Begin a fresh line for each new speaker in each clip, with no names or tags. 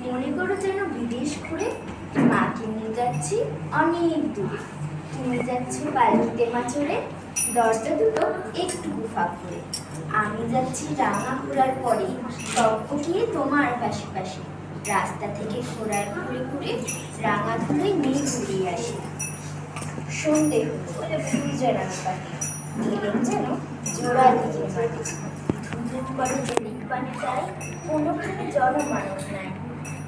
মনে করো যেন বিদেশ ঘুরে মাকে নিয়ে যাচ্ছি অনেক দূরে। তুমি যাচ্ছ পালকিতে মা চলে, দরজা দুটো একটু ফাঁক করে। আমি যাচ্ছি রাঙা ঘোরার পরে, তপ্প গিয়ে তোমার পাশে পাশে। রাস্তা থেকে ঘোড়ার ঘুরে ঘুরে রাঙা ধুলোয় মেঘ উড়িয়ে আসে। সন্ধে হলো বলে সূর্যের আলো পাখি গেলেন যেন জোড়া দিকে মাটি। ধুধুপ করে জলিক পানি চাই, কোনোখানে জনমানব নাই।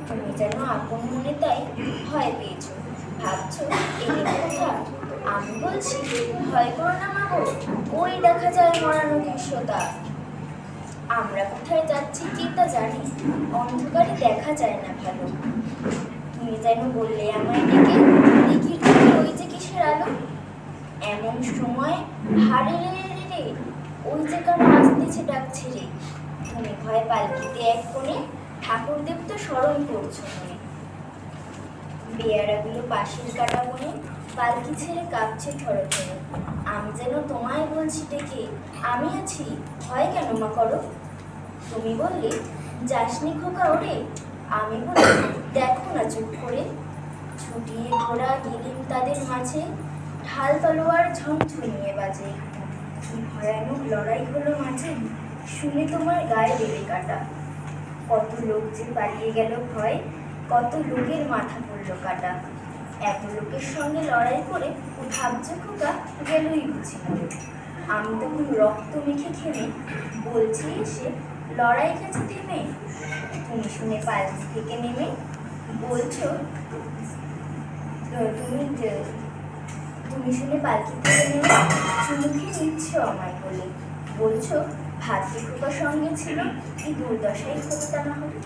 তুমি যেন আপন মনে তাই ভয় পেয়েছ, ভাবছো এই কথা। আমি বলছি ভয় করো না মাগো, ওই দেখা যায় মরানো দৃশ্যটা। আমরা কোথায় যাচ্ছি কি তা জানি, অন্ধকারে দেখা যায় না ভালো। তুমি যেন বললে আমায় ডেকে, দিঘির থেকে ওই যে কিসের আলো। এমন সময় হারে রে রে রে, ওই যে কারো আসতেছে ডাক ছেড়ে। তুমি ভয় পালকিতে এক কোণে, ঠাকুরদেব তো স্মরণ করছো মনে। বেয়ারাগুলো পাশের কাটা বনে, পালকি ছেড়ে কাঁপছে ঠরে ঠরে। আমি যেন তোমায় বলছি ডেকে, আমি আছি, ভয় কেন মা করো। তুমি বললে যাসনি খোকা ওরে, আমি বলি দেখো না চুপ করে। ছুটিয়ে ঘোড়া গেলিম তাদের মাঝে, ঢাল তলোয়ার ঝমঝমিয়ে বাজে। কি ভয়ানক লড়াই হলো মাঝে, শুনে তোমার গায়ে বেড়ে কাটা। কত লোক যে পালিয়ে গেল ভয়, কত লোকের মাথা পড়লো কাটা। এত লোকের সঙ্গে লড়াই করে ভাবছো খোকা গেলই বুঝি মরে। আমি তখন রক্ত মেখে খেমে বলছি এসে, লড়াই গেছে থেমে। তুমি শুনে পালকি থেকে নেমে বলছো, তুমি শুনে পালকি থেকে নেমে চুমুকে নিচ্ছ আমায় বলে। বলছো ভাগ্যে খোকার সঙ্গে ছিল, কি দুর্দশাই হতো তা না হলে।